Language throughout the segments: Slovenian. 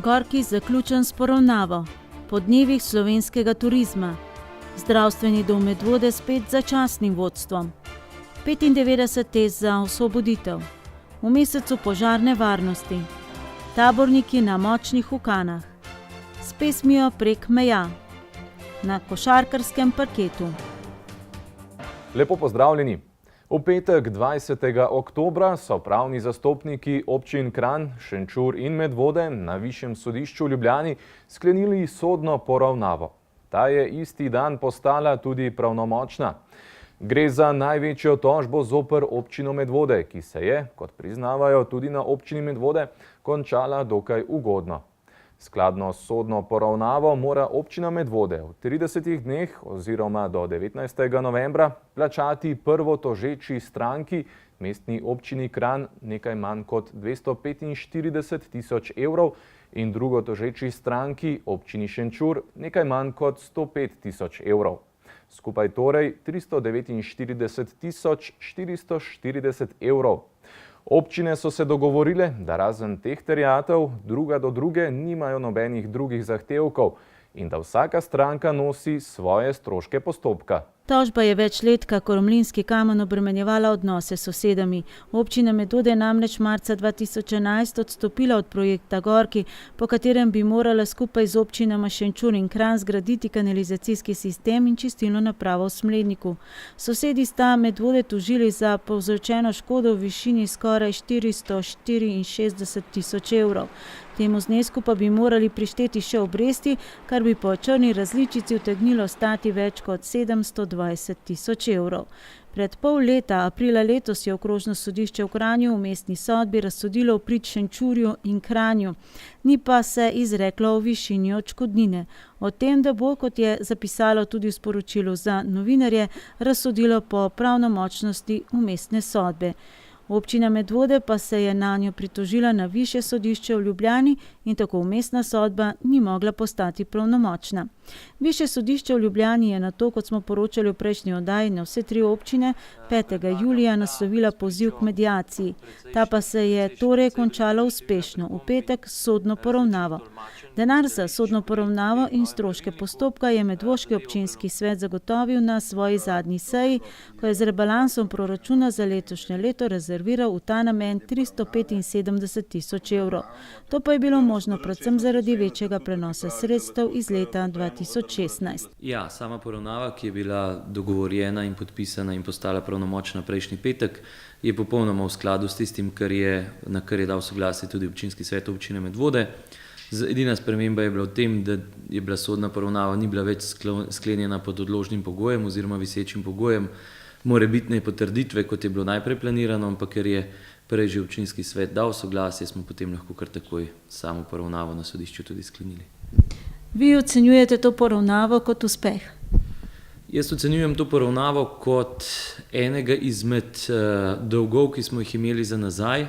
Gorki zaključen s poravnavo. Po dnevih slovenskega turizma. Zdravstveni dom Medvode spet z začasnim vodstvom. 95 tez za osvoboditev. V mesecu požarne varnosti. Taborniki na močnih ukanah. S pesmijo Prek meja. Na košarkarskem parketu. Lepo pozdravljeni. V petek 20. oktobra so pravni zastopniki občin Kranj, Šenčur in Medvode na Višjem sodišču v Ljubljani sklenili sodno poravnavo. Ta je isti dan postala tudi pravnomočna. Gre za največjo tožbo zoper občino Medvode, ki se je, kot priznavajo tudi na občini Medvode, končala dokaj ugodno. Skladno s sodno poravnavo mora občina Medvode v 30 dneh oziroma do 19. novembra plačati prvo tožeči stranki, mestni občini Kranj, nekaj manj kot 245 tisoč evrov in drugo tožeči stranki, občini Šenčur, nekaj manj kot 105 tisoč evrov. Skupaj torej 349 tisoč 440 evrov. Občine so se dogovorile, da razen teh terjatev druga do druge nimajo nobenih drugih zahtevkov in da vsaka stranka nosi svoje stroške postopka. Tožba je več let kakor mlinski kamen obremenjevala odnose s sosedami. Občina Medvode je namreč marca 2011 odstopila od projekta Gorki, po katerem bi morala skupaj z občinama Šenčur in Kranj zgraditi kanalizacijski sistem in čistilno napravo v Smledniku. Sosedi sta Medvode tožili za povzročeno škodo v višini skoraj 464 tisoč evrov. Temu znesku pa bi morali prišteti še obresti, kar bi po črni različici utegnilo stati več kot 720 tisoč evrov. Pred pol leta, aprila letos, je okrožno sodišče v Kranju v mestni sodbi razsodilo v prid Šenčurju in Kranju. Ni pa se izreklo o višini odškodnine. O tem, da bo, kot je zapisalo tudi v sporočilu za novinarje, razsodilo po pravnomočnosti vmesne sodbe. Občina Medvode pa se je nanjo pritožila na Višje sodišče v Ljubljani in tako vmesna sodba ni mogla postati pravnomočna. Višje sodišče v Ljubljani je nato, kot smo poročali v prejšnji oddaji, na vse tri občine 5. julija naslovila poziv k mediaciji. Ta pa se je torej končala uspešno, v petek s sodno poravnavo. Denar za sodno poravnavo in stroške postopka je Medvoški občinski svet zagotovil na svoji zadnji seji, ko je z rebalansom proračuna za letošnje leto rezerviral v ta namen 375 tisoč evrov. To pa je bilo možno predvsem zaradi večjega prenosa sredstev iz leta 2016. Ja, sama poravnava, ki je bila dogovorjena in podpisana in postala pravnomočna prejšnji petek, je popolnoma v skladu s tistim, na kar je dal soglasje tudi občinski svet občine Medvode. Edina sprememba je bila v tem, da je bila sodna poravnava ni bila več sklenjena pod odložnim pogojem oziroma visečim pogojem morebitne potrditve, kot je bilo najprej planirano, ampak ker je prej že občinski svet dal soglasje, smo potem lahko kar takoj samo poravnavo na sodišču tudi sklenili. Vi ocenjujete to poravnavo kot uspeh? Jaz ocenjujem to poravnavo kot enega izmed dolgov, ki smo jih imeli za nazaj.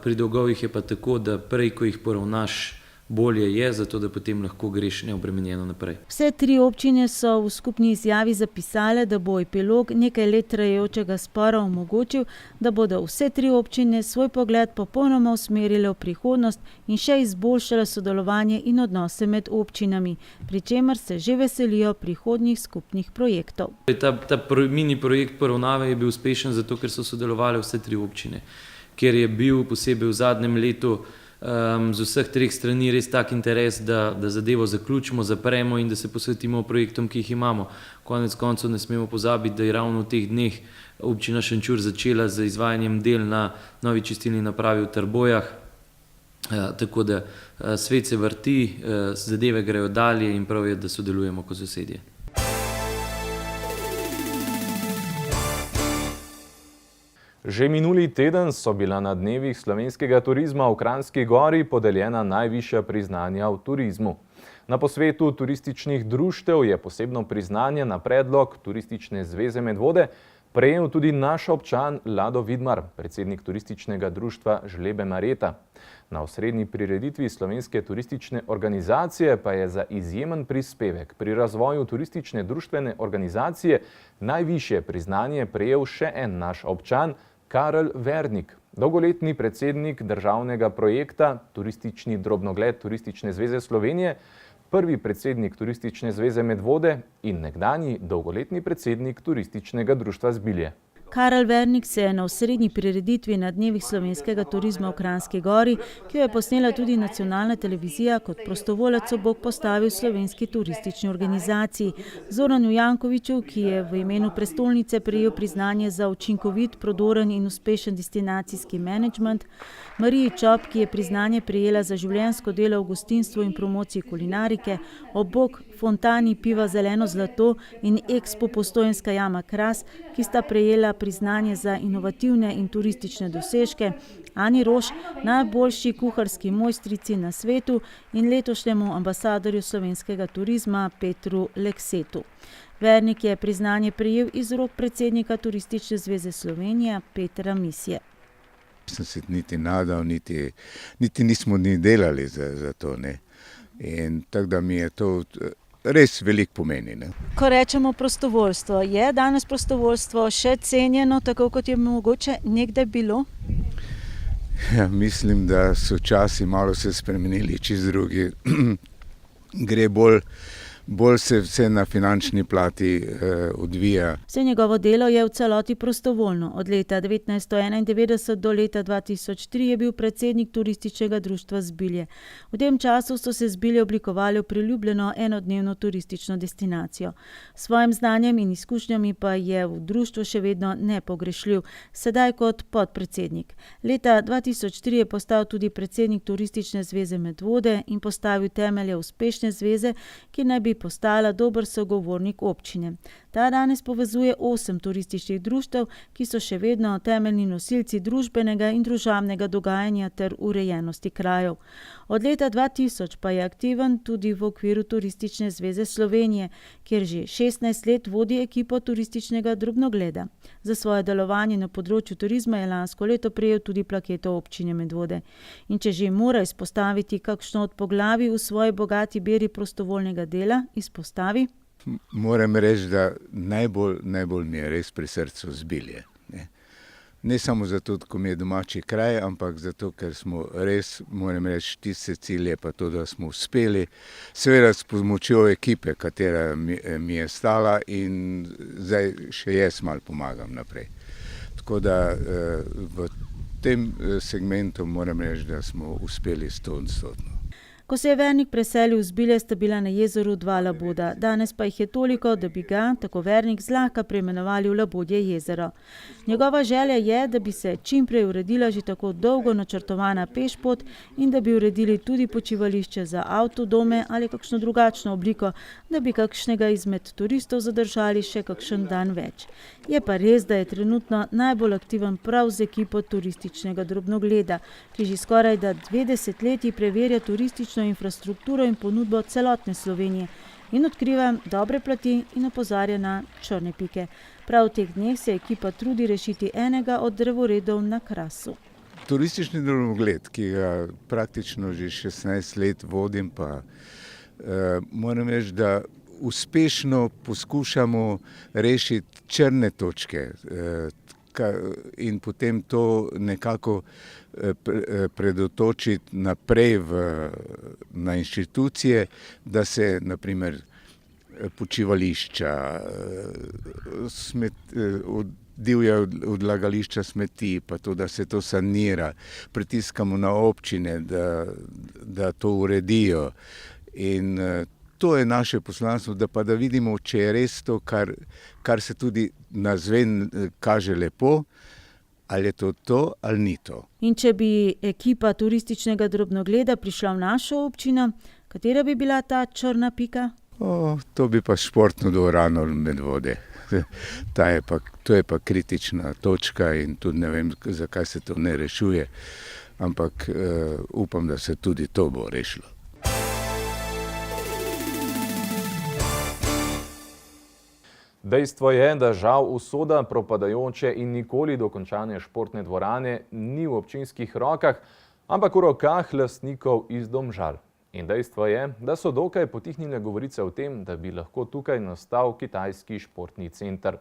Pri dolgovih je pa tako, da prej, ko jih poravnaš, bolje je, zato da potem lahko greš neobremenjeno naprej. Vse tri občine so v skupni izjavi zapisale, da bo epilog nekaj let trajajočega spora omogočil, da bodo vse tri občine svoj pogled popolnoma usmerile v prihodnost in še izboljšale sodelovanje in odnose med občinami, pri čemer se že veselijo prihodnjih skupnih projektov. Ta mini projekt poravnave je bil uspešen zato, ker so sodelovali vse tri občine, ker je bil posebej v zadnjem letu z vseh treh strani res tak interes, da zadevo zaključimo, zapremo in da se posvetimo projektom, ki jih imamo. Konec koncev ne smemo pozabiti, da je ravno v teh dneh občina Šenčur začela z izvajanjem del na novi čistilni napravi v Trbojah, tako da svet se vrti, zadeve grejo dalje in prav je, da sodelujemo kot sosedje. Že minuli teden so bila na dnevih slovenskega turizma v Kranjski Gori podeljena najvišja priznanja v turizmu. Na posvetu turističnih društev je posebno priznanje na predlog Turistične zveze Medvode prejel tudi naš občan Lado Vidmar, predsednik turističnega društva Žlebe Marjeta. Na osrednji prireditvi Slovenske turistične organizacije pa je za izjemen prispevek pri razvoju turistične društvene organizacije najvišje priznanje prejel še en naš občan, Karel Vernik, dolgoletni predsednik državnega projekta Turistični drobnogled Turistične zveze Slovenije, prvi predsednik Turistične zveze Medvode in nekdanji dolgoletni predsednik Turističnega društva Zbilje. Karel Vernik se je na osrednji prireditvi na dnevih slovenskega turizma v Kranjski Gori, ki jo je posnela tudi nacionalna televizija, kot prostovoljec ob bok postavil slovenski turistični organizaciji. Zoranu Jankoviću, ki je v imenu prestolnice prejel priznanje za učinkovit, prodoren in uspešen destinacijski menedžment, Mariji Čop, ki je priznanje prejela za življenjsko delo v gostinstvu in promociji kulinarike, ob bok fontani piva Zeleno zlato in Expo Postojnska jama Kras, ki sta prejela priznanje za inovativne in turistične dosežke, Ani Roš, najboljši kuharski mojstrici na svetu in letošnjemu ambasadorju slovenskega turizma Petru Leksetu. Vernik je priznanje prejel iz rok predsednika Turistične zveze Slovenije Petra Misje. Nisem se niti nadal, niti nismo ni delali za to, ne. In tako da mi je to res veliko pomeni, ne. Ko rečemo prostovoljstvo, je danes prostovoljstvo še cenjeno, tako kot je mogoče nekdaj bilo? Ja, mislim, da so časi malo se spremenili, čisto drugi. Gre bolj se vse na finančni plati odvija. Vse njegovo delo je v celoti prostovoljno. Od leta 1991 do leta 2003 je bil predsednik Turističnega društva Zbilje. V tem času so se Zbilje oblikovali v priljubljeno enodnevno turistično destinacijo. S svojim znanjem in izkušnjami pa je v društvu še vedno nepogrešljiv, sedaj kot podpredsednik. Leta 2003 je postal tudi predsednik Turistične zveze Medvode in postavil temelje uspešne zveze, ki naj bi postala dober sogovornik občine. Ta danes povezuje 8 turističnih društev, ki so še vedno temeljni nosilci družbenega in družabnega dogajanja ter urejenosti krajev. Od leta 2000 pa je aktiven tudi v okviru Turistične zveze Slovenije, kjer že 16 let vodi ekipo Turističnega drobnogleda. Za svoje delovanje na področju turizma je lansko leto prejel tudi plaketo občine Medvode. In če že mora izpostaviti kakšno od poglavij v svoji bogati beri prostovoljnega dela, izpostavi. Moram reči, da najbolj mi je res pri srcu Zbilje. Ne samo zato, ko mi je domači kraj, ampak zato, ker smo res, moram reči, tiste cilje, pa to, da smo uspeli, seveda s pomočjo ekipe, katera mi je stala in zdaj še jaz malo pomagam naprej. Tako da v tem segmentu moram reči, da smo uspeli 100%. Ko se je Vernik preselil v Zbilje, sta bila na jezeru 2 laboda. Danes pa jih je toliko, da bi ga, tako Vernik, zlahka preimenovali v Labodje jezero. Njegova želja je, da bi se čim prej uredila že tako dolgo načrtovana pešpot in da bi uredili tudi počivališče za avtodome ali kakšno drugačno obliko, da bi kakšnega izmed turistov zadržali še kakšen dan več. Je pa res, da je trenutno najbolj aktiven prav z ekipo Turističnega drobnogleda, ki že skoraj 20 let preverja turistično infrastrukturo in ponudbo celotne Slovenije in odkriva dobre plati in opozarja na črne pike. Prav v teh dneh se ekipa trudi rešiti enega od drevoredov na Krasu. Turistični drobnogled, ki ga praktično že 16 let vodim, pa moram reči, da uspešno poskušamo rešiti črne točke in potem to nekako predotočiti naprej na inštitucije, da se naprimer počivališča, divja odlagališča smeti, pa to, da se to sanira, pritiskamo na občine, da to uredijo. In to je naše poslanstvo, da vidimo, če je res to, kar se tudi nazven kaže lepo, ali je to ali ni to. In če bi ekipa Turističnega drobnogleda prišla v našo občino, katera bi bila ta črna pika? To bi pa športno dvorano Medvode. To je pa kritična točka in tudi ne vem, zakaj se to ne rešuje, ampak upam, da se tudi to bo rešilo. Dejstvo je, da žal usoda propadajoče in nikoli dokončane športne dvorane ni v občinskih rokah, ampak v rokah lastnikov iz Domžal. In dejstvo je, da so dokaj potihnile govorice o tem, da bi lahko tukaj nastal kitajski športni center.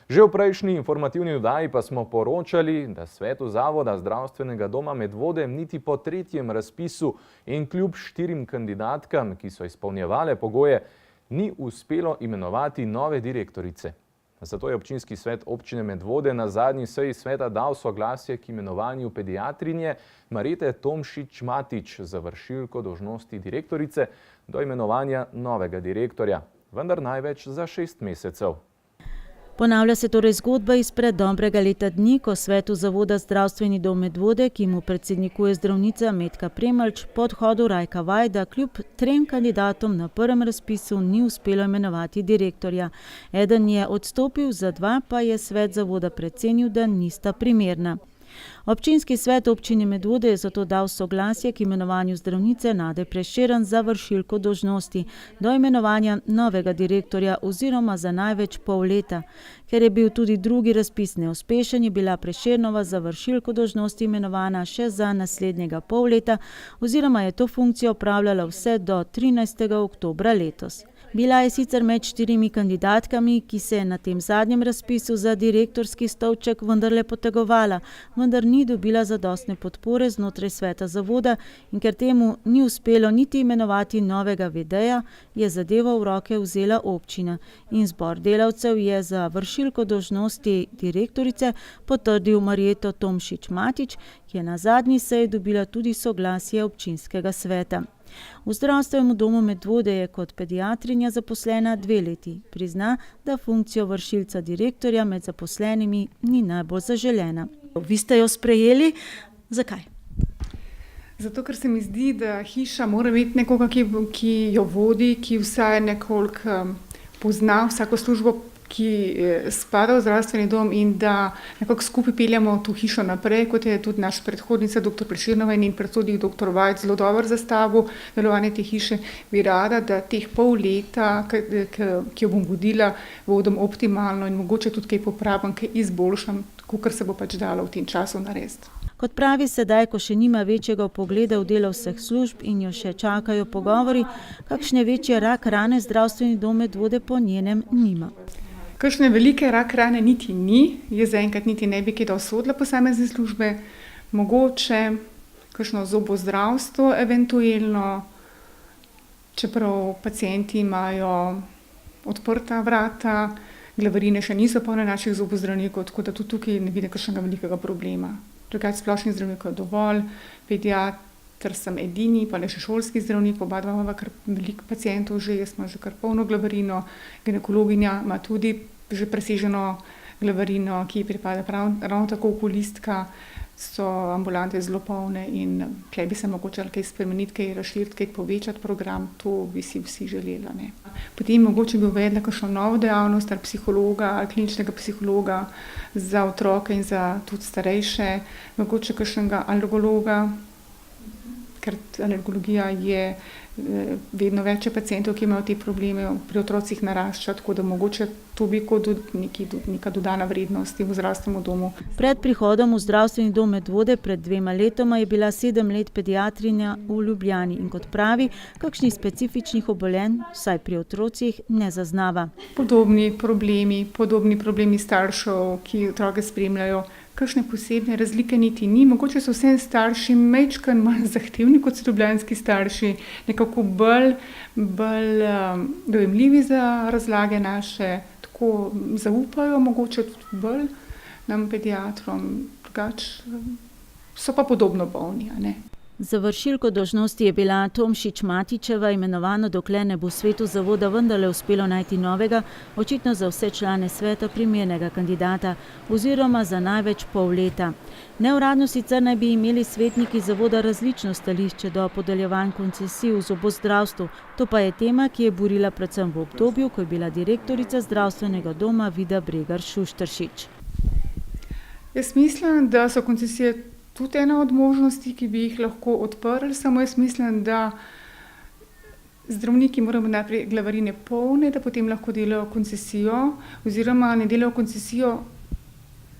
Že v prejšnji informativni oddaji pa smo poročali, da svetu Zavoda zdravstvenega doma Medvode niti po tretjem razpisu in kljub 4 kandidatkam, ki so izpolnjevale pogoje, ni uspelo imenovati nove direktorice. Zato je občinski svet občine Medvode na zadnji seji sveta dal soglasje k imenovanju pediatrinje Marjete Tomšič-Matić za vršilko dolžnosti direktorice do imenovanja novega direktorja, vendar največ za 6 mesecev. Ponavlja se torej zgodba izpred dobrega leta dni, ko svetu Zavoda zdravstveni dom Medvode, ki mu predsednikuje zdravnica Metka Premalč, po odhodu Rajka Vajda kljub 3 kandidatom na prvem razpisu ni uspelo imenovati direktorja. Eden je odstopil, za 2 pa je svet Zavoda precenil, da nista primerna. Občinski svet občine Medvode je zato dal soglasje k imenovanju zdravnice Nade Prešeren za vršilko dolžnosti do imenovanja novega direktorja oziroma za največ pol leta. Ker je bil tudi drugi razpis neuspešen, je bila Prešernova za vršilko dolžnosti imenovana še za naslednjega pol leta oziroma je to funkcijo opravljala vse do 13. oktobra letos. Bila je sicer med 4 kandidatkami, ki se je na tem zadnjem razpisu za direktorski stolček vendarle potegovala, vendar ni dobila zadostne podpore znotraj sveta zavoda in ker temu ni uspelo niti imenovati novega vedeja, je zadevo v roke vzela občina in zbor delavcev je za vršilko dolžnosti direktorice potrdil Marjeto Tomšič-Matić, ki je na zadnji seji dobila tudi soglasje občinskega sveta. V zdravstvenem domu Medvode je kot pediatrinja zaposlena 2 leti. Prizna, da funkcijo vršilca direktorja med zaposlenimi ni najbolj zaželena. Vi ste jo sprejeli. Zakaj? Zato, ker se mi zdi, da hiša mora imeti nekoga, ki jo vodi, ki vsaj nekoliko pozna vsako službo, ki spada v zdravstveni dom in da nekako skupaj peljemo to hišo naprej, kot je tudi naša predhodnica, dr. Prešernova in predhodnik dr. Vajt zelo dobro zastavil delovanje te hiše. Bi rada, da teh pol leta, ki jo bom vodila, vodim optimalno in mogoče tudi kaj popravim, kaj izboljšam, kakor se bo pač dalo v tem času narediti. Kot pravi sedaj, ko še nima večjega vpogleda v delo vseh služb in jo še čakajo pogovori, kakšne večje rak rane zdravstveni dom Medvode po njenem nima. Kakšne velike rak rane niti ni, jaz zaenkrat niti ne bi kaj dosodila posamezne službe, mogoče kakšno zobozdravstvo eventuelno, čeprav pacienti imajo odprta vrata, glavarine še niso polne naših zobozdravnikov, tako da tudi tukaj ne vidim kakšnega velikega problema. Drugače splošnih zdravnikov je dovolj, pediater sem edini, pa le še šolski zdravnik, oba dva imava kar veliko pacientov že, jaz imam že kar polno glavarino, ginekologinja ima tudi že preseženo glavarino, ki ji pripada ravno tako okulistka, so ambulante zelo polne in tukaj bi se mogoče kaj spremeniti, kaj razširiti, kaj povečati program, to bi si vsi želeli. Ne. Potem mogoče bi uvedla kakšno novo dejavnost ali psihologa ali kliničnega psihologa za otroke in za tudi starejše, mogoče kakšnega alergologa, ker alergologija je vedno več pacientov, ki imajo te probleme, pri otrocih narašča, tako da mogoče to bi kot neka dodana vrednost v zdravstvenem domu. Pred prihodom v zdravstveni dom Medvode pred 2 letoma je bila 7 let pediatrinja v Ljubljani in kot pravi, kakšnih specifičnih obolenj, vsaj pri otrocih, ne zaznava. Podobni problemi staršev, ki otroke spremljajo, kakšne posebne razlike niti ni. Mogoče so vse starši majčkeno manj zahtevni kot so ljubljanski starši, nekako bolj dojemljivi za razlage naše, tako zaupajo mogoče tudi bolj nam pediatrom, drugače so pa podobno bolni, a ne. Za vršilko dolžnosti je bila Tomšič-Matićeva imenovana, dokler ne bo svetu zavoda vendarle uspelo najti novega, očitno za vse člane sveta primernega kandidata oziroma za največ pol leta. Neuradno sicer naj bi imeli svetniki zavoda različno stališče do podeljevanj koncesij v zobozdravstvu. To pa je tema, ki je burila predvsem v obdobju, ko je bila direktorica zdravstvenega doma Vida Bregar Šušteršič. Jaz mislim, da so koncesije tudi ena od možnosti, ki bi jih lahko odprli, samo jaz mislim, da zdravniki morajo najprej glavarine polne, da potem lahko delajo koncesijo oziroma ne delajo koncesijo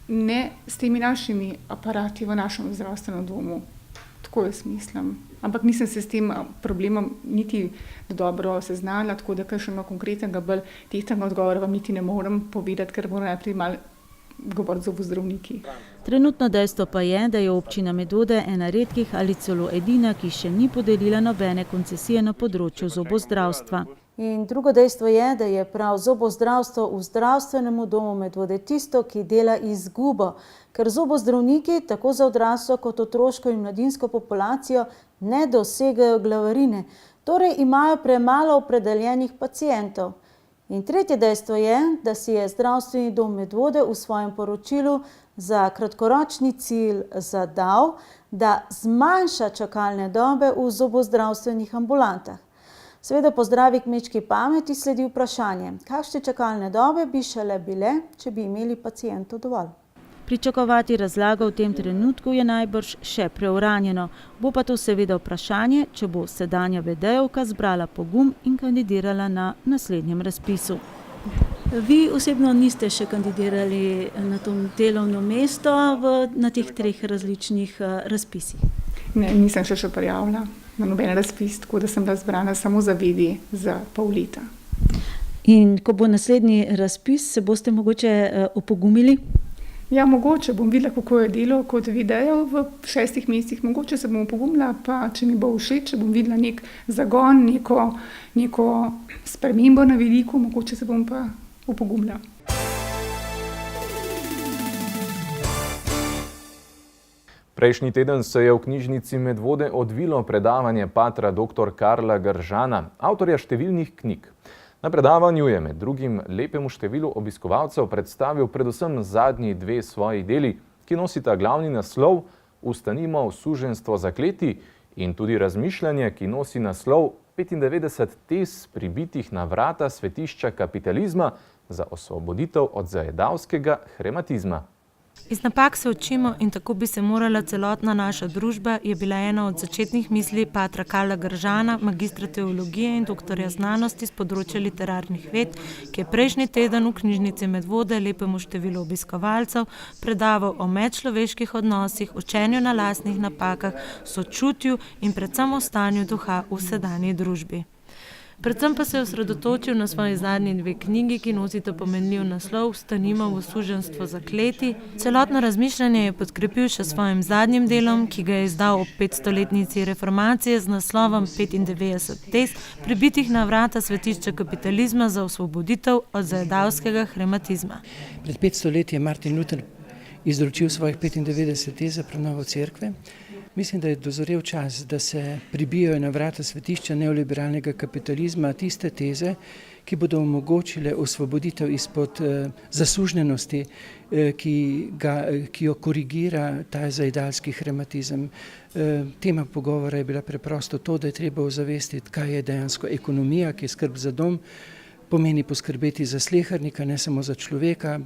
ne s temi našimi aparati v našem zdravstvenem domu. Tako jaz mislim. Ampak nisem se s tem problemom niti dobro seznanila, tako da kakšnega konkretnega bolj tehtnega odgovora vam niti ne morem povedati, ker moram najprej malo govoriti z zobozdravniki. Trenutno dejstvo pa je, da je občina Medvode ena redkih ali celo edina, ki še ni podelila nobene koncesije na področju zobozdravstva. In drugo dejstvo je, da je prav zobozdravstvo v zdravstvenemu domu Medvode tisto, ki dela izgubo, ker zobozdravniki tako za odraslo kot otroško in mladinsko populacijo ne dosegajo glavarine, torej imajo premalo opredeljenih pacientov. In tretje dejstvo je, da si je zdravstveni dom Medvode v svojem poročilu za kratkoročni cilj zadal, da zmanjša čakalne dobe v zobozdravstvenih ambulantah. Seveda po zdravi kmečki pameti sledi vprašanje, kakšne čakalne dobe bi šele bile, če bi imeli pacientov dovolj. Pričakovati razlago v tem trenutku je najbrž še preuranjeno. Bo pa to seveda vprašanje, če bo sedanja vedejevka zbrala pogum in kandidirala na naslednjem razpisu. Vi osebno niste še kandidirali na to delovno mesto na teh 3 različnih razpisih? Ne, nisem še prijavila na noben razpis, tako da sem bila zbrana samo za v.d. za pol leta. In ko bo naslednji razpis, se boste mogoče opogumili? Ja, mogoče bom videla, kako je delo kot v.d. v 6 mesecih, mogoče se bom opogumila, pa če mi bo všeč, če bom videla nek zagon, neko spremembo na vidiku, mogoče se bom pa opogumila. Prejšnji teden se je v knjižnici Medvode odvilo predavanje patra dr. Karla Gržana, avtorja številnih knjig. Na predavanju je med drugim lepemu številu obiskovalcev predstavil predvsem zadnji 2 svoji deli, ki nosita glavni naslov Ustanimo v suženjstvo zakleti in tudi razmišljanje, ki nosi naslov 95 tez pribitih na vrata svetišča kapitalizma za osvoboditev od zajedavskega krematizma. Iz napak se učimo in tako bi se morala celotna naša družba, je bila ena od začetnih misli patra Karla Gržana, magistra teologije in doktorja znanosti z področja literarnih ved, ki je prejšnji teden v knjižnici Medvode lepemu številu obiskovalcev predaval o medčloveških odnosih, učenju na lastnih napakah, sočutju in predvsem o stanju duha v sedanji družbi. Predvsem pa se je osredotočil na svoji zadnji 2 knjigi, ki nosita pomenljiv naslov Ustanimo v suženjstvo zakleti. Celotno razmišljanje je podkrepil še svojim zadnjim delom, ki ga je izdal ob 500-letnici reformacije z naslovom 95 tez pribitih na vrata svetišča kapitalizma za osvoboditev od zajedavskega krematizma. Pred 500 leti je Martin Luther izročil svojih 95 tez za prenovo cerkve. Mislim, da je dozorel čas, da se pribijajo na vrata svetišča neoliberalnega kapitalizma tiste teze, ki bodo omogočile osvoboditev izpod zasužnjenosti, ki jo korigira ta zajedalski krematizem. Tema pogovora je bila preprosto to, da je treba ozavestiti, kaj je dejansko ekonomija, ki je skrb za dom, pomeni poskrbeti za slehernika, ne samo za človeka,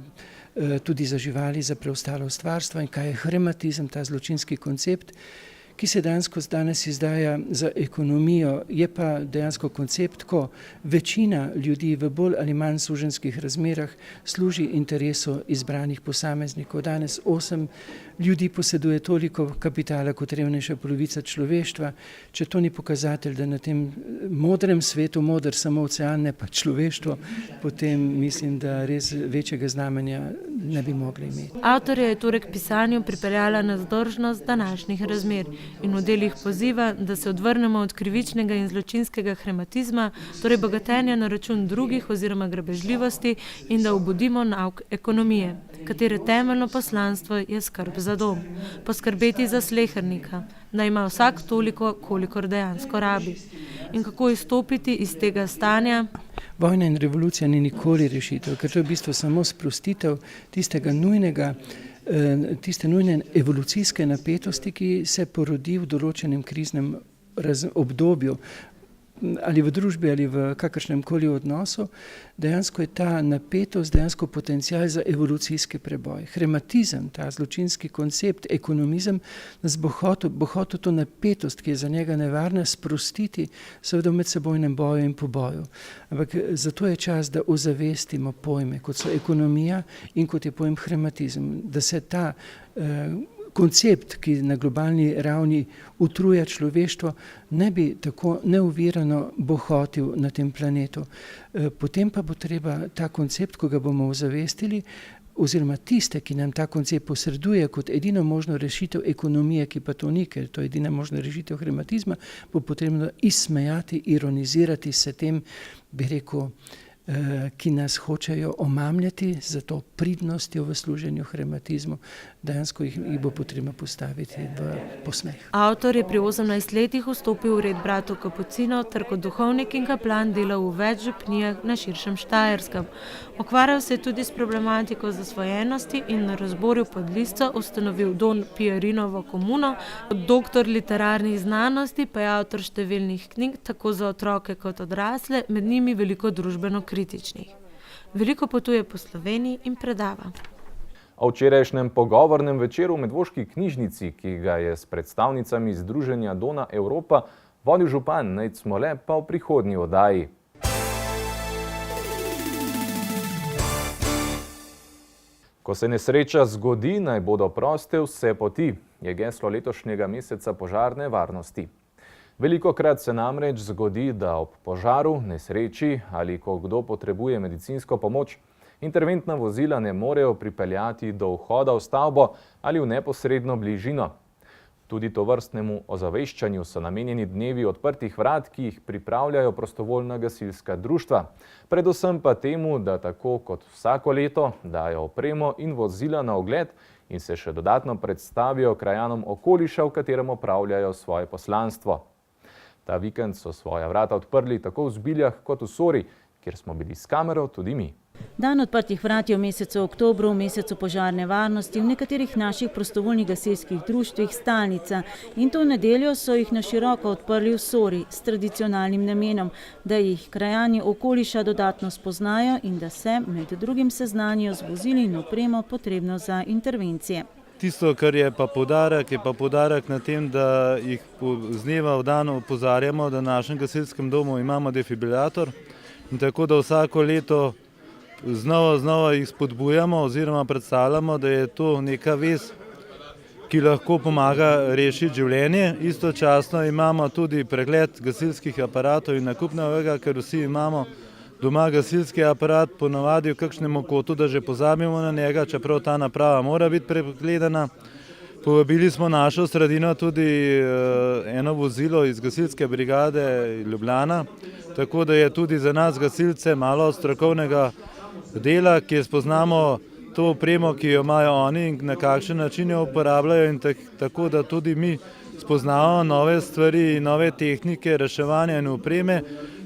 tudi za živali, za preostalo stvarstvo in kaj je krematizem, ta zločinski koncept, ki se dejansko danes izdaja za ekonomijo, je pa dejansko koncept, ko večina ljudi v bolj ali manj suženjskih razmerah služi interesu izbranih posameznikov. Danes 8 ljudi poseduje toliko kapitala kot revnejša polovica človeštva. Če to ni pokazatelj, da na tem modrem svetu, moder samo ocean, ne pa človeštvo, potem mislim, da res večjega znamenja ne bi mogli imeti. Avtorja je torej k pisanju pripeljala navzdržnost današnjih razmer in v delih poziva, da se odvrnemo od krivičnega in zločinskega krematizma, torej bogatenja na račun drugih oziroma grabežljivosti in da obudimo nauk ekonomije, katere temeljno poslanstvo je skrb za dom, poskrbeti za slehernika, da ima vsak toliko, kolikor dejansko rabi. In kako izstopiti iz tega stanja? Vojna in revolucija ni nikoli rešitev, ker to je v bistvu samo sprostitev tistega nujnega, tiste nujne evolucijske napetosti, ki se porodi v določenem kriznem obdobju, ali v družbi ali v kakršnem koli odnosu, dejansko je ta napetost dejansko potencial za evolucijski preboj. Krematizem, ta zločinski koncept, ekonomizem, nas bo hotel to napetost, ki je za njega nevarna, sprostiti seveda v medsebojnem boju in poboju. Ampak zato je čas, da ozavestimo pojme, kot so ekonomija in kot je pojem krematizem, da se ta koncept, ki na globalni ravni utruja človeštvo, ne bi tako neovirano bohotil na tem planetu. Potem pa bo treba ta koncept, ko ga bomo ozavestili, oziroma tiste, ki nam ta koncept posreduje kot edino možno rešitev ekonomije, ki pa to ni, ker to je edina možna rešitev hrematizma, bo potrebno izsmejati, ironizirati se tem, bi rekel, ki nas hočejo omamljati za to pridnostjo v služenju hrematizmu, dejansko jih bo potrebno postaviti v posmeh. Avtor je pri 18 letih vstopil v red bratov Kapucinov ter kot duhovnik in kaplan delal v več župnijah na širšem Štajerskem. Ukvarjal se je tudi s problematiko zasvojenosti in na razborju Podlisca ustanovil Don Pijarinovo komuno. Doktor literarnih znanosti pa je avtor številnih knjig, tako za otroke kot odrasle, med njimi veliko družbeno kritičnih. Veliko potuje po Sloveniji in predava. O včerajšnjem pogovornem večeru v Medvoški knjižnici, ki ga je s predstavnicami Združenja Dona Evropa vodil župan Nejc Smole, pa v prihodnji oddaji. Ko se nesreča zgodi, naj bodo proste vse poti, je geslo letošnjega meseca požarne varnosti. Velikokrat se namreč zgodi, da ob požaru, nesreči ali ko kdo potrebuje medicinsko pomoč, interventna vozila ne morejo pripeljati do vhoda v stavbo ali v neposredno bližino. Tudi tovrstnemu ozaveščanju so namenjeni dnevi odprtih vrat, ki jih pripravljajo prostovoljna gasilska društva. Predvsem pa temu, da tako kot vsako leto dajo opremo in vozila na ogled in se še dodatno predstavijo krajanom okoliša, v katerem opravljajo svoje poslanstvo. Ta vikend so svoja vrata odprli tako v Zbiljah kot v Sori, kjer smo bili s kamero tudi mi. Dan odprtih vrat je v mesecu oktobru, v mesecu požarne varnosti, v nekaterih naših prostovoljnih gasilskih društvih stalnica. In to v nedeljo so jih na široko odprli v Sori s tradicionalnim namenom, da jih krajani okoliša dodatno spoznajo in da se med drugim seznanijo z vozili in opremo potrebno za intervencije. Tisto, kar je pa poudarek na tem, da jih z dneva v dan opozarjamo, da na našem gasilskem domu imamo defibrilator in tako, da vsako leto znova jih spodbujamo oziroma predstavljamo, da je to neka vez, ki lahko pomaga rešiti življenje. Istočasno imamo tudi pregled gasilskih aparatov in nakup novega, ker vsi imamo doma gasilski aparat, ponavadi v kakšnem kotu, da že pozabimo na njega, čeprav ta naprava mora biti pregledana. Povabili smo našo sredino tudi eno vozilo iz gasilske brigade Ljubljana, tako da je tudi za nas gasilce malo strokovnega dela, kjer spoznamo to opremo, ki jo imajo oni in na kakšen način jo uporabljajo in tako, da tudi mi spoznamo nove stvari, nove tehnike reševanja in opreme.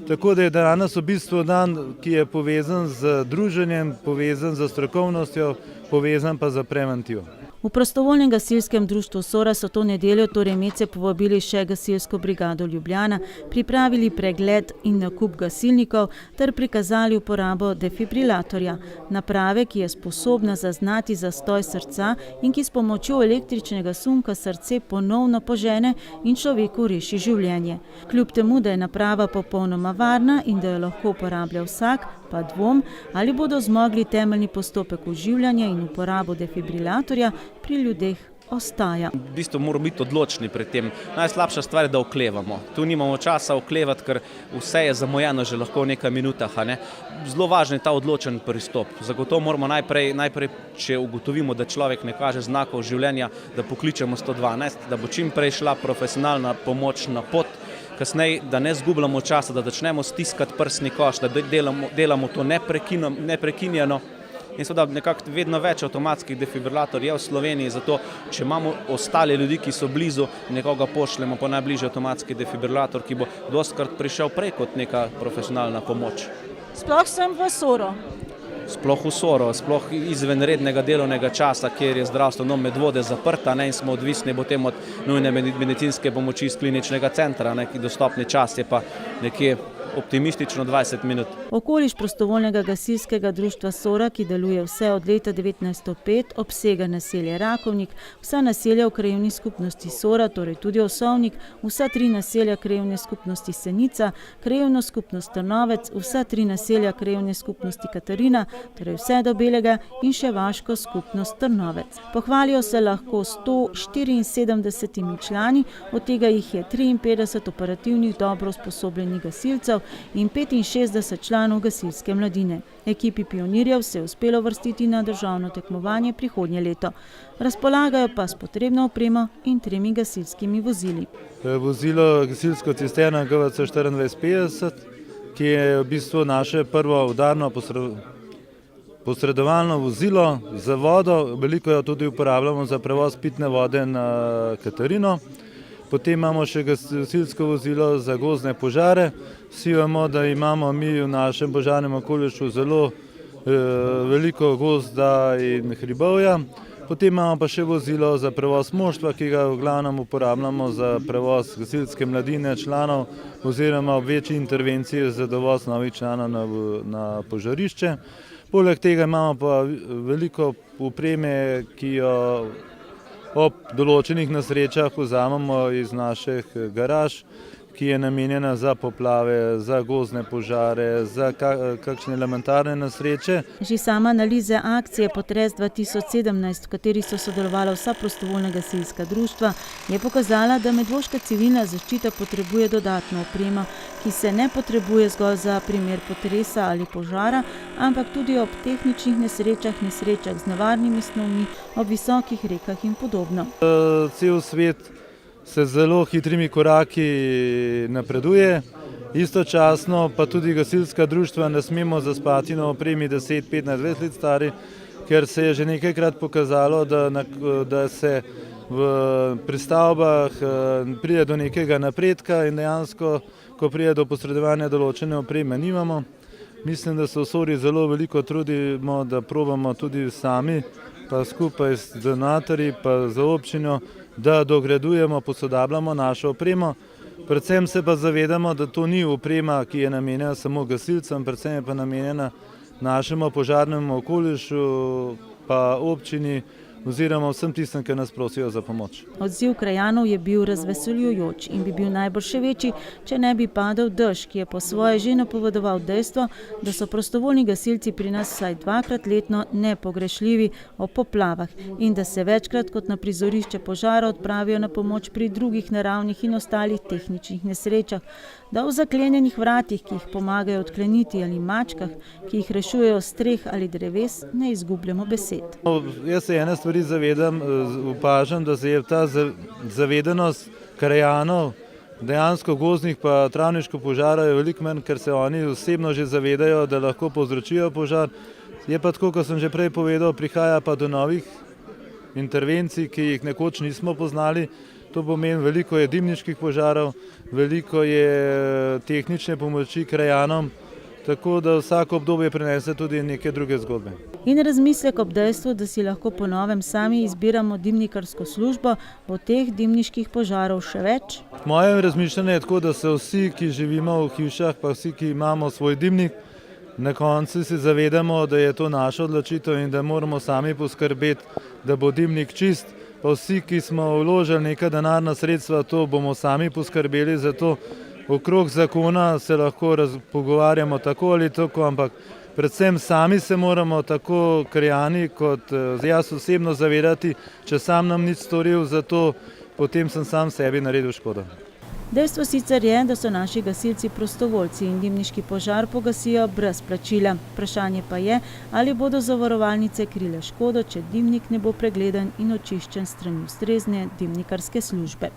Tako da je danes v bistvu dan, ki je povezan z druženjem, povezan z strokovnostjo, povezan pa z preventivo. V prostovoljnem gasilskem društvu Sora so to nedeljo torej medse povabili še gasilsko brigado Ljubljana, pripravili pregled in nakup gasilnikov ter prikazali uporabo defibrilatorja, naprave, ki je sposobna zaznati zastoj srca in ki s pomočjo električnega sunka srce ponovno požene in človeku reši življenje. Kljub temu, da je naprava popolnoma varna in da jo lahko uporablja vsak, pa dvom, ali bodo zmogli temeljni postopek oživljanja in uporabo defibrilatorja pri ljudeh ostaja. V bistvu moramo biti odločni pri tem. Najslabša stvar je, da oklevamo. Tu nimamo časa oklevati, ker vse je zamujeno že lahko v nekaj minutah. Zelo važen je ta odločen pristop. Zagotovo moramo najprej, če ugotovimo, da človek ne kaže znakov življenja, da pokličemo 112, da bo čim prej šla profesionalna pomoč na pot. Kasneje, da ne zgubljamo časa, da začnemo stiskati prsni koš, da delamo to neprekinjeno. In seveda nekako vedno več avtomatskih defibrilatorjev je v Sloveniji, zato če imamo ostale ljudi, ki so blizu, nekoga pošljemo po najbližji avtomatski defibrilator, ki bo dostikrat prišel prej kot neka profesionalna pomoč. Sploh sem v Soro. Sploh v Soro, sploh izven rednega delovnega časa, kjer je zdravstveno Medvode zaprta in smo odvisni potem od nujne medicinske pomoči iz kliničnega centra. Neki dostopni čas je pa nekje optimistično 20 minut. Okoliš prostovoljnega gasilskega društva Sora, ki deluje vse od leta 1905, obsega naselje Rakovnik, vsa naselja v krajevni skupnosti Sora, torej tudi Osovnik, vsa 3 naselja krajevne skupnosti Senica, krajevno skupnost Trnovec, vsa 3 naselja krajevne skupnosti Katarina, torej vse do Belega in še vaško skupnost Trnovec. Pohvalijo se lahko 174 člani, od tega jih je 53 operativnih dobro usposobljenih gasilcev in 65 članov gasilske mladine. Ekipi pionirjev se je uspelo vrstiti na državno tekmovanje prihodnje leto. Razpolagajo pa s potrebno opremo in 3 gasilskimi vozili. Vozilo gasilsko cisterno GVC 2450, ki je v bistvu naše prvo udarno posredovalno vozilo za vodo. Veliko jo tudi uporabljamo za prevoz pitne vode na Katarino. Potem imamo še gasilsko vozilo za gozdne požare. Vsi vemo, da imamo mi v našem požarnem okolišu zelo veliko gozda in hribovja. Potem imamo pa še vozilo za prevoz moštva, ki ga v glavnem uporabljamo za prevoz gasilske mladine članov oziroma v večji intervenciji za dovoz novih članov na požarišče. Poleg tega imamo pa veliko opreme, ki jo ob določenih nesrečah vzamemo iz naših garaž, ki je namenjena za poplave, za gozdne požare, za kakšne elementarne nesreče. Že sama analiza akcije Potres 2017, v kateri so sodelovala vsa prostovoljna gasilska društva, je pokazala, da medvoška civilna zaščita potrebuje dodatno opremo, ki se ne potrebuje zgolj za primer potresa ali požara, ampak tudi ob tehničnih nesrečah, nesrečah z nevarnimi snovmi, ob visokih rekah in podobno. Cel svet se zelo hitrimi koraki napreduje, istočasno pa tudi gasilska društva ne smemo zaspati na opremi 10, 15, 20 let stari, ker se je že nekajkrat pokazalo, da se pri stavbah pride do nekega napredka in dejansko, ko pride do posredovanja določene opreme, nimamo. Mislim, da se v Sori zelo veliko trudimo, da probamo tudi sami, pa skupaj z donatorji, pa z občino, da dogradujemo, posodabljamo našo opremo. Predvsem se pa zavedamo, da to ni oprema, ki je namenjena samo gasilcem, predvsem je pa namenjena našemu požarnemu okolišu, pa občini oziroma vsem tistem, ki nas prosijo za pomoč. Odziv krajanov je bil razveseljujoč in bi bil najbolj še večji, če ne bi padel dež, ki je po svoje že napovedoval dejstvo, da so prostovoljni gasilci pri nas vsaj 2-krat letno nepogrešljivi ob poplavah in da se večkrat kot na prizorišče požara odpravijo na pomoč pri drugih naravnih in ostalih tehničnih nesrečah, da v zaklenjenih vratih, ki jih pomagajo odkleniti, ali mačkah, ki jih rešujejo streh ali dreves, ne izgubljamo besed. Jaz se ene stvari zavedam, opažam, da se je ta zavedanost krajanov, dejansko gozdnih pa travniških požarov je veliko manj, ker se oni osebno že zavedajo, da lahko povzročijo požar. Je pa tako, kot sem že prej povedal, prihaja pa do novih intervencij, ki jih nekoč nismo poznali. To pomeni, veliko je dimniških požarov, veliko je tehnične pomoči krajanom, tako da vsako obdobje prinese tudi neke druge zgodbe. In razmislek ob dejstvu, da si lahko po novem sami izbiramo dimnikarsko službo, bo teh dimniških požarov še več? Moje razmišljanje je tako, da se vsi, ki živimo v hišah, pa vsi, ki imamo svoj dimnik, na koncu se zavedamo, da je to naša odločitev in da moramo sami poskrbeti, da bo dimnik čist. Pa vsi, ki smo vložili neka denarna sredstva, to bomo sami poskrbeli za to. Okrog zakona se lahko pogovarjamo tako ali tako, ampak predvsem sami se moramo tako krajani kot jaz osebno zavedati, če sam nam nič storil za to, potem sem sam sebi naredil škodo. Dejstvo sicer je, da so naši gasilci prostovoljci in dimniški požar pogasijo brez plačila. Vprašanje pa je, ali bodo zavarovalnice krile škodo, če dimnik ne bo pregledan in očiščen s strani ustrezne dimnikarske službe.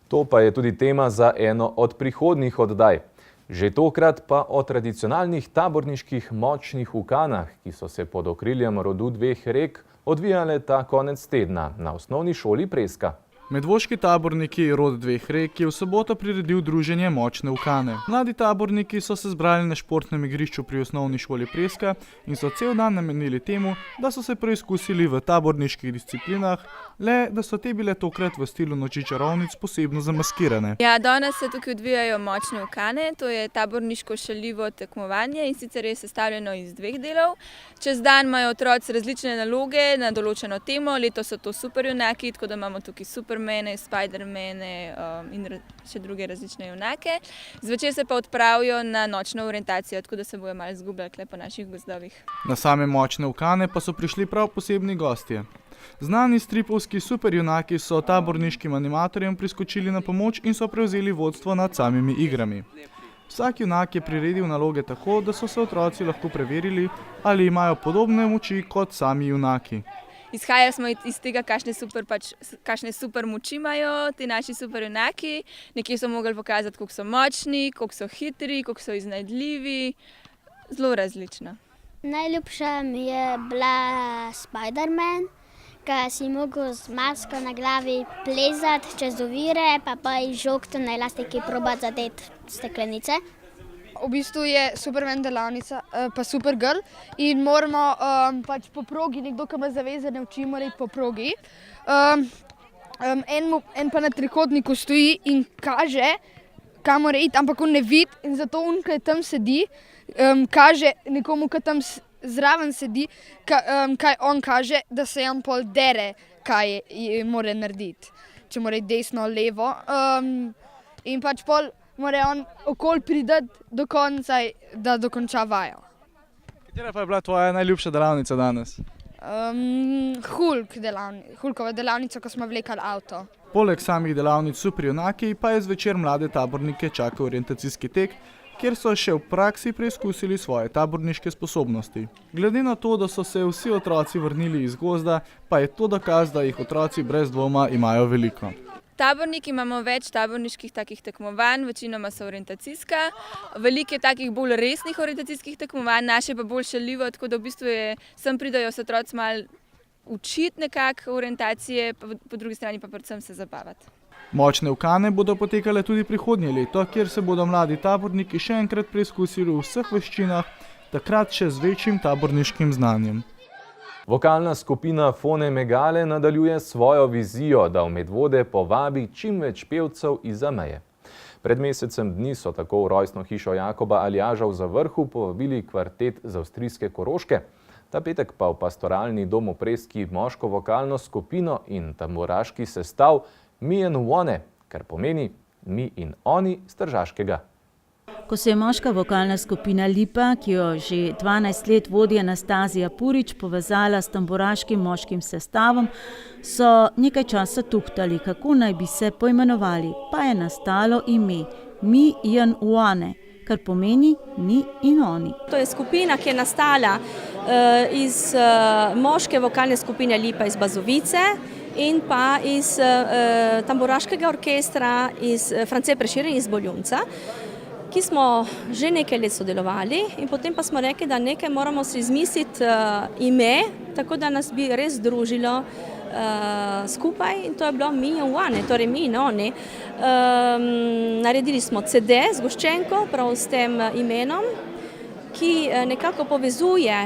To pa je tudi tema za eno od prihodnjih oddaj. Že tokrat pa o tradicionalnih taborniških močnih ukanah, ki so se pod okriljem rodu dveh rek odvijale ta konec tedna na osnovni šoli Preska. Medvoški taborniki rod dveh rek je v soboto priredil druženje Močne ukane. Mladi taborniki so se zbrali na športnem igrišču pri osnovni šoli Preska in so cel dan namenili temu, da so se preizkusili v taborniških disciplinah, le da so te bile tokrat v stilu Noči čarovnic posebno zamaskirane. Ja, danes se tukaj odvijajo Močne ukane, to je taborniško šaljivo tekmovanje in sicer je sestavljeno iz 2 delov. Čez dan imajo otroci različne naloge na določeno temo, letos so to superjunaki, tako da imamo tukaj super Supermane, Spidermane in še druge različne junake. Zvečer se pa odpravijo na nočno orientacijo, tako da se bojo malo izgubljali tule po naših gozdovih. Na same močne Ukane pa so prišli prav posebni gostje. Znani stripovski superjunaki so taborniškim animatorjem priskočili na pomoč in so prevzeli vodstvo nad samimi igrami. Vsak junak je priredil naloge tako, da so se otroci lahko preverili, ali imajo podobne moči kot sami junaki. Izhajali smo iz tega, kakšne super moči imajo ti naši superjunaki. Nekje so mogli pokazati, koliko so močni, koliko so hitri, koliko so iznajdljivi. Zelo različno. Najljubša mi je bila Spiderman, ker si mogel z masko na glavi plezati čez ovire, pa iz žogto na elastiki probati zadeti steklenice. V bistvu je Superman delavnica, pa Supergirl in moramo pač po progi, nekdo, ki ima zavezane oči, mora iti po progi. En pa na trikotniku stoji in kaže, kam mora iti, ampak on ne vidi in zato on, ki tam sedi, kaže nekomu, ki tam zraven sedi, kaj on kaže, da se on pol dere, kaj mora narediti. Če mora iti desno, levo in pač pol mora on okoli priti do konca, da dokonča vajo. Katera pa je bila tvoja najljubša delavnica danes? Hulkova delavnica, ko smo vlekali avto. Poleg samih delavnic superjunaki pa je zvečer mlade tabornike čakal orientacijski tek, kjer so še v praksi preizkusili svoje taborniške sposobnosti. Glede na to, da so se vsi otroci vrnili iz gozda, pa je to dokaz, da jih otroci brez dvoma imajo veliko. Taborniki imamo več taborniških takih tekmovanj, večinoma so orientacijska. Veliko je takih bolj resnih orientacijskih tekmovanj, naše pa bolj šaljivo, tako da v bistvu sem pridajo se otroci malo učiti nekako orientacije, po drugi strani pa predvsem se zabavati. Močne Ukane bodo potekale tudi prihodnje leto, kjer se bodo mladi taborniki še enkrat preizkusili v vseh veščinah, takrat še z večjim taborniškim znanjem. Vokalna skupina Fone Megale nadaljuje svojo vizijo, da v Medvode povabi čim več pevcev izza meje. Pred mesecem dni so tako v rojstno hišo Jakoba Aljaža v Zavrhu povabili kvartet z avstrijske Koroške. Ta petek pa v pastoralni dom v Preski moško vokalno skupino in tamburaški sestav Mi and One, kar pomeni mi in oni s Tržaškega. Ko se je moška vokalna skupina Lipa, ki jo že 12 let vodi Anastazija Purič, povezala s tamburaškim moškim sestavom, so nekaj časa tuhtali, kako naj bi se poimenovali, pa je nastalo ime Mi and One, kar pomeni mi in oni. To je skupina, ki je nastala iz moške vokalne skupine Lipa iz Bazovice in pa iz tamburaškega orkestra iz France Prešeren iz Boljunca, ki smo že nekaj let sodelovali in potem pa smo rekli, da nekaj moramo si izmisliti ime, tako da nas bi res združilo skupaj in to je bilo Mi and One, torej mi in oni. Naredili smo CD z Goščenko, prav s tem imenom, ki nekako povezuje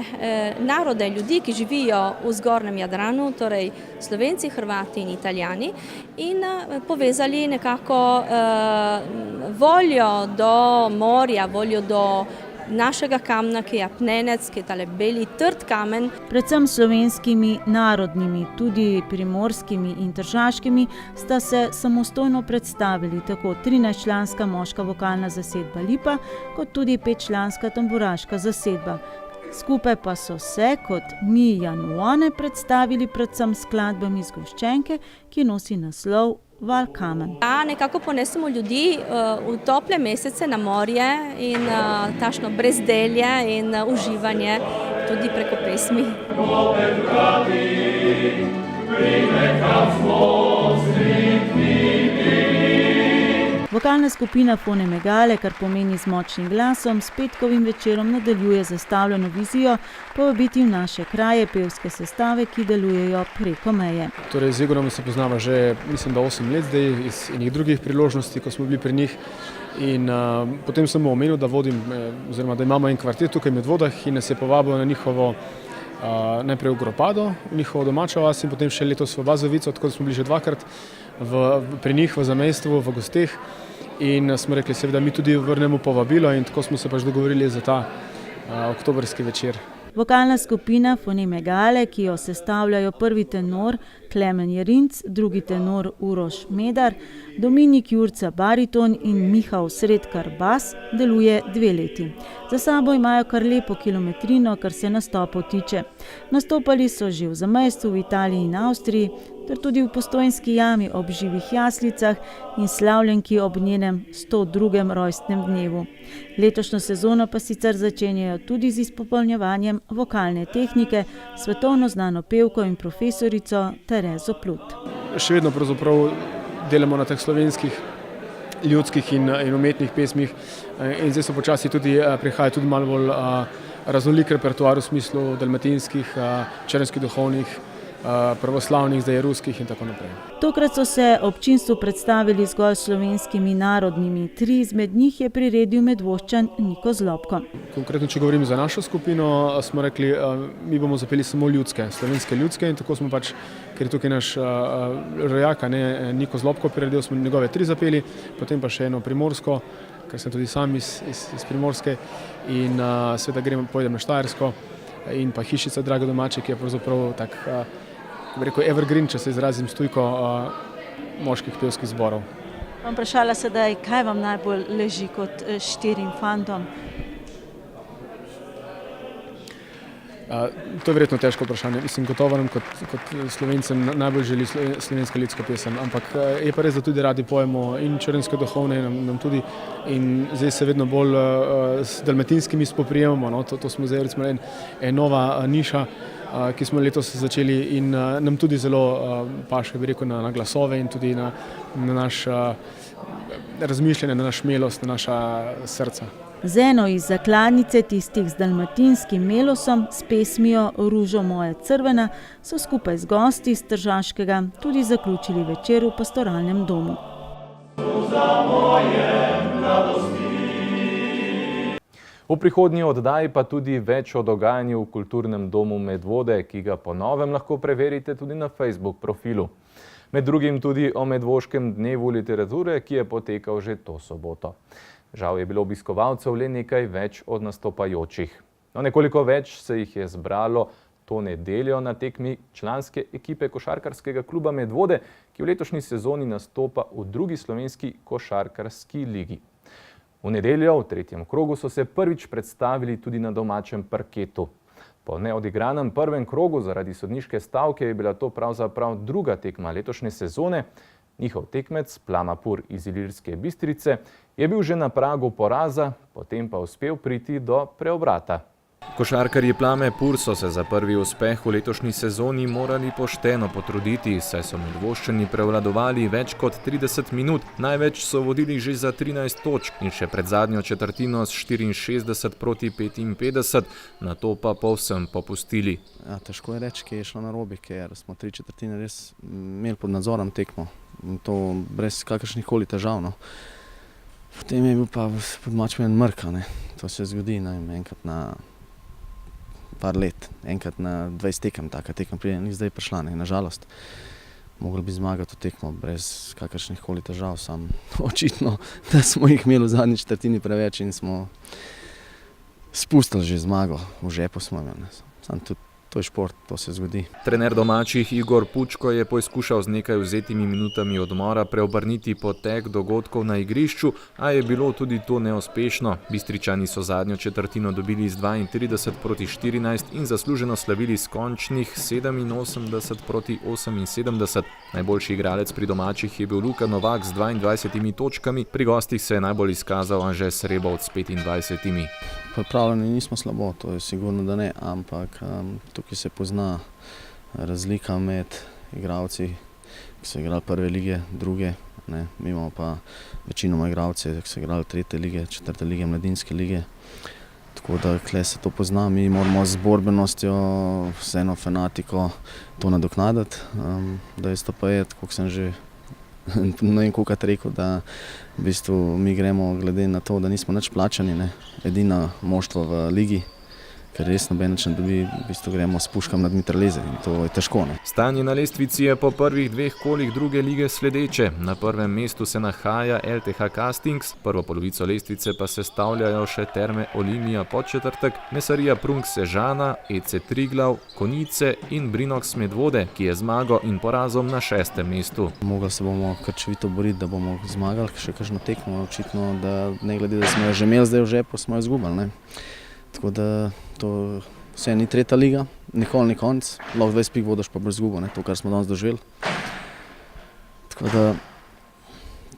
narode ljudi, ki živijo v zgornjem Jadranu, torej Slovenci, Hrvati in Italijani, in povezali nekako voljo do morja, voljo do našega kamna, ki je apnenec, ki je tale beli trd kamen. Predvsem slovenskimi narodnimi, tudi primorskimi in tržaškimi, sta se samostojno predstavili tako 13-članska moška vokalna zasedba Lipa, kot tudi 5-članska tamburaška zasedba. Skupaj pa so se kot Mi and One predstavili predvsem skladbami iz Goščenke, ki nosi naslov Val kamen. Nekako ponesemo ljudi v tople mesece na morje in tašno brezdelje in uživanje tudi preko pesmi. Vokalna skupina Fone Megale, kar pomeni z močnim glasom, s petkovim večerom nadaljuje zastavljeno vizijo povabiti v naše kraje pevske sestave, ki delujejo preko meje. Torej, z Igorom se poznava že, mislim, da 8 let zdaj iz enih drugih priložnosti, ko smo bili pri njih. In potem sem mu omenil, da vodim, oziroma da imamo en kvartet tukaj v Medvodah in nas je povabil na njihovo najprej v Gropado, v njihovo domačo vas in potem še letos v Bazovico, tako da smo bili že dvakrat pri njih v zamejstvu, v gosteh. In smo rekli, seveda mi tudi vrnemo povabilo in tako smo se pač dogovorili za ta oktobrski večer. Vokalna skupina Foneme Gale, ki jo sestavljajo prvi tenor Klemen Jerinc, drugi tenor Uroš Medar, Dominik Jurca bariton in Miha Osredkar bas, deluje 2 leti. Za sabo imajo kar lepo kilometrino, kar se nastopov tiče. Nastopali so že v zamejstvu v Italiji in Avstriji, ter tudi v Postojnski jami ob živih jaslicah in slavljenki ob njenem 102. rojstnem dnevu. Letošnjo sezono pa sicer začenjajo tudi z izpopolnjevanjem vokalne tehnike, svetovno znano pevko in profesorico Terezo Plut. Še vedno pravzaprav delamo na teh slovenskih, ljudskih in umetnih pesmih in zdaj so počasi tudi prihaja tudi malo bolj raznolik repertoar v smislu dalmatinskih, črnskih duhovnih, pravoslavnih, zdaj ruskih in tako naprej. Tokrat so se občinstvu predstavili zgolj slovenskimi narodnimi. 3 izmed njih je priredil Medvoščan Niko Zlobko. Konkretno, če govorim za našo skupino, smo rekli, mi bomo zapeli samo ljudske, slovenske ljudske in tako smo pač, ker je tukaj naš rojak, Niko Zlobko priredil, smo njegove 3 zapeli, potem pa še eno primorsko, ker sem tudi sam iz Primorske in seveda pojdem na Štajersko in pa Hišica Draga domače, ki je pravzaprav tak, bi rekel, evergreen, če se izrazim stujko moških pevskih zborov. Vam vprašala sedaj, kaj vam najbolj leži kot 4 fantom? To je verjetno težko vprašanje. Mislim, gotovo nam kot Slovencem najbolj želi slovenska ljudska pesem, ampak je pa res, da tudi radi pojemo in črnske duhovne nam tudi in zdaj se vedno bolj s dalmatinskimi spoprijemamo, no? To smo zdaj recimo nova niša, ki smo letos začeli in nam tudi zelo paše, bi rekel, na glasove in tudi na naš razmišljanje, na naš smelost, na naša srca. Z eno iz zakladnice tistih z dalmatinskim melosom, s pesmijo Ružo moja crvena, so skupaj z gosti iz Tržaškega tudi zaključili večer v pastoralnem domu. V prihodnji oddaji pa tudi več o dogajanju v kulturnem domu Medvode, ki ga po novem lahko preverite tudi na Facebook profilu. Med drugim tudi o Medvoškem dnevu literature, ki je potekal že to soboto. Žal je bilo obiskovalcev le nekaj več od nastopajočih. No, nekoliko več se jih je zbralo to nedeljo na tekmi članske ekipe košarkarskega kluba Medvode, ki v letošnji sezoni nastopa v drugi slovenski košarkarski ligi. V nedeljo v 3. krogu so se prvič predstavili tudi na domačem parketu. Po neodigranem prvem krogu zaradi sodniške stavke je bila to pravzaprav druga tekma letošnje sezone. Njihov tekmec, Plamapur iz Ilirske Bistrice, je bil že na pragu poraza, potem pa uspel priti do preobrata. Košarkarji Plamapur so se za prvi uspeh v letošnji sezoni morali pošteno potruditi, saj so Medvoščani prevladovali več kot 30 minut, največ so vodili že za 13 točk in še pred zadnjo četrtino s 64 proti 55, nato pa povsem popustili. Ja, težko je reči, kaj je šlo narobe, ker smo 3/4 res imeli pod nadzorom tekmo in to brez kakršnih koli težav. No. Potem je bil pa pod mačmen mrka, ne. To se zgodi enkrat na par let, enkrat na 20 tekem, taka tekma prije ni zdaj prišla, ne, nažalost. Mogli bi zmagati v tekmo brez kakršnih koli težav, sam očitno, da smo jih imeli v zadnji četrtini preveč in smo spustili že zmago, v žepu smo imeli. Sam tudi to je šport, to se zgodi. Trener domačih Igor Pučko je poizkušal z nekaj vzetimi minutami odmora preobrniti potek dogodkov na igrišču, a je bilo tudi to neuspešno. Bistričani so zadnjo četrtino dobili z 32 proti 14 in zasluženo slavili s končnih 87 proti 78. Najboljši igralec pri domačih je bil Luka Novak z 22 točkami, pri gostih se je najbolj izkazal Anže Srebovc s 25. Pripravljeni nismo slabo, to je sigurno, da ne, ampak tukaj se pozna razlika med igralci, ki so igrali prve lige, druge, ne. Mi imamo pa večinoma igralce, ki so igrali 3. lige, 4. lige, mladinske lige. Tako da tukaj se to pozna, mi moramo z borbenostjo, z eno fanatiko to nadoknaditi. Dejstvo pa je, tako sem že ne vem kolikokrat rekel, da v bistvu mi gremo glede na to, da nismo nič plačani, ne. Edina moštvo v ligi ker res noben način dobi, v bistvu gremo s puškam nad mitraljeze in to je težko. Ne. Stanje na lestvici je po prvih 2 kolih druge lige sledeče. Na prvem mestu se nahaja LTH Castings, prvo polovico lestvice pa sestavljajo še Terme Olimia Podčetrtek, Mesarija Prunk Sežana, EC Triglav, Konjice in Brinox Medvode, ki je zmago in porazom na 6. mestu. Mogli se bomo krčevito boriti, da bomo zmagali še kakšno tekmo, očitno, da ne glede, da smo jo že imeli zdaj v žepu, smo jo izgubili. Ne. Tako da to vse ni 3. liga, nikoli ni konc, lahko 20 pik vodiš pa brez izgubo, to, kar smo danes doživeli. Tako da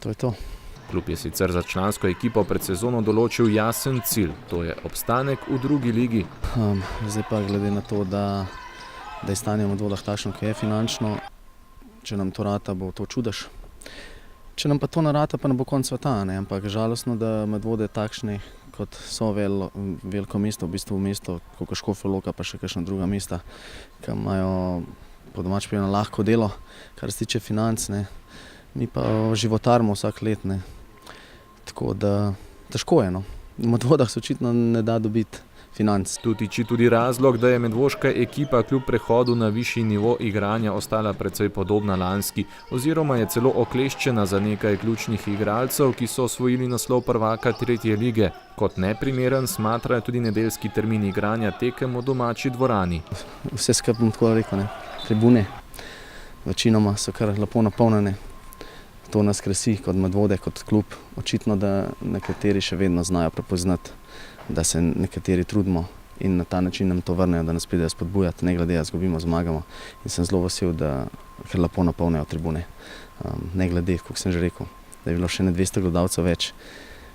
to je to. Klub je sicer za člansko ekipo pred sezono določil jasen cilj, to je obstanek v drugi ligi. Zdaj pa glede na to, da je stanje v Medvodah takšno, ki je finančno, če nam to rata, bo to čudež. Če nam pa to ne rata, pa ne bo konc sveta, ne? Ampak žalostno, da Medvode takšni, kot so veliko mesto, v bistvu mesto, kot Škofja Loka, pa še kakšna druga mesta, ki imajo po domač povedano lahko delo, kar se tiče financ, ne. Mi pa životarimo vsak let, ne. Tako da težko je, no. V Medvodah se očitno ne da dobiti financ. Tu tiči tudi razlog, da je medvoška ekipa kljub prehodu na višji nivo igranja ostala precej podobna lanski, oziroma je celo okleščena za nekaj ključnih igralcev, ki so osvojili naslov prvaka 3. lige. Kot neprimeren smatrajo tudi nedeljski termin igranja tekem v domači dvorani. Vse skupaj bom tako rekel, ne. Tribune večinoma so kar lepo napolnjene. To nas krasi kot Medvode, kot klub. Očitno, da nekateri še vedno znajo prepoznati, da se nekateri trudimo in na ta način nam to vrnejo, da nas pridejo spodbujati, ne glede, da izgubimo, zmagamo. In sem zelo vesel, da kar lepo napolnijo tribune. Ne glede, kot sem že rekel, da je bilo še 200 gledalcev več,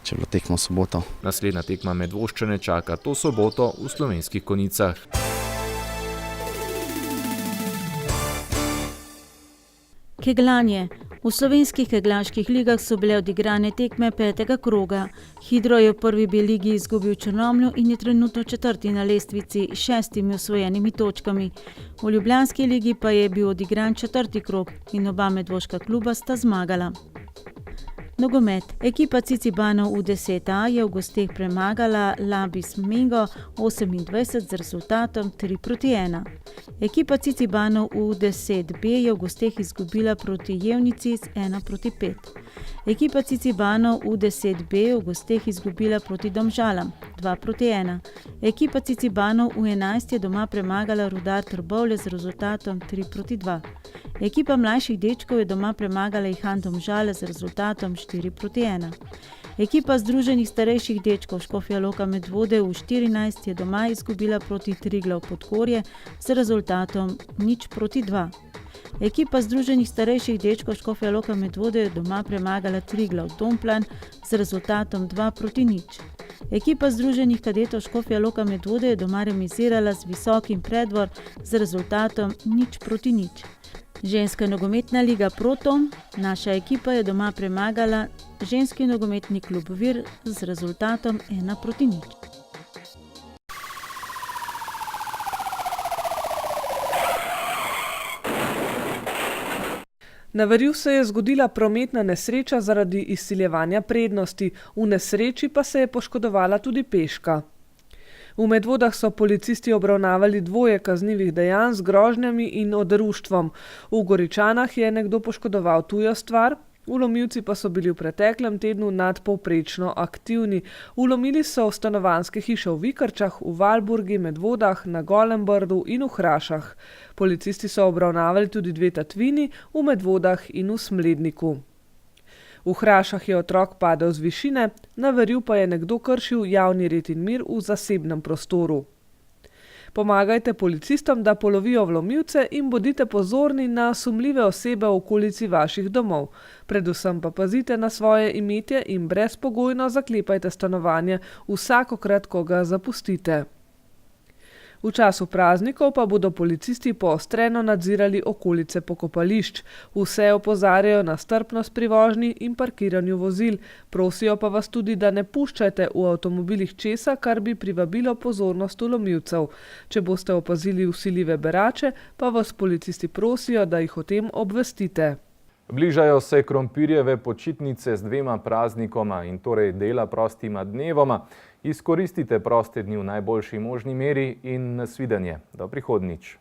če je bilo tekmo v soboto. Naslednja tekma Medvoščane čaka to soboto v Slovenskih Konjicah. Kegljanje. V slovenskih kegljaških ligah so bile odigrane tekme 5. kroga. Hidro je v prvi B ligi izgubil Črnomlju in je trenutno 4. na lestvici s 6 osvojenimi točkami. V ljubljanski ligi pa je bil odigran 4. krog in oba medvoška kluba sta zmagala. Nogomet. Ekipa Cicibanov U10A je v gosteh premagala Labis Mingo 28 z rezultatom 3-1. Ekipa Cicibanov U10B je v gosteh izgubila proti Jevnici z 1-5. Ekipa Cicibanov U10B je v gosteh izgubila proti Domžalam 2-1. Ekipa Cicibanov U11 je doma premagala Rudar Trbovlje z rezultatom 3-2. Ekipa mlajših dečkov je doma premagala Ihan Domžale z rezultatom 4-1. Ekipa združenih starejših dečkov Škofja Loka Medvode U14 je doma izgubila proti Triglav Podgorje z rezultatom 0-2. Ekipa združenih starejših dečkov Škofja Loka Medvode je doma premagala Triglav Domplan z rezultatom 2-0. Ekipa združenih kadetov Škofja Loka Medvode je doma remizirala z Visokim Preddvor z rezultatom 0-0. Ženska nogometna liga Proton. Naša ekipa je doma premagala ženski nogometni klub Vir z rezultatom 1-0. Na Varju se je zgodila prometna nesreča zaradi izsiljevanja prednosti, v nesreči pa se je poškodovala tudi peška. V Medvodah so policisti obravnavali 2 kaznivih dejanj z grožnjami in oderuštvom. V Goričanah je nekdo poškodoval tujo stvar, vlomilci pa so bili v preteklem tednu nadpovprečno aktivni. Vlomili so v stanovanjske hiše v Vikrčah, v Valburgi, Medvodah, na Golem Brdu in v Hrašah. Policisti so obravnavali tudi 2 tatvini v Medvodah in v Smledniku. V Hrašah je otrok padel z višine, na Varju pa je nekdo kršil javni red in mir v zasebnem prostoru. Pomagajte policistom, da polovijo vlomilce in bodite pozorni na sumljive osebe v okolici vaših domov. Predvsem pa pazite na svoje imetje in brezpogojno zaklepajte stanovanje vsakokrat, ko ga zapustite. V času praznikov pa bodo policisti poostreno nadzirali okolice pokopališč. Vse opozarjajo na strpnost pri vožnji in parkiranju vozil. Prosijo pa vas tudi, da ne puščajte v avtomobilih česa, kar bi privabilo pozornost vlomilcev. Če boste opazili vsiljive berače, pa vas policisti prosijo, da jih o tem obvestite. Bližajo se krompirjeve počitnice z 2 praznikoma in torej dela prostima dnevoma. Izkoristite proste dni v najboljši možni meri in nasvidenje. Do prihodnjič.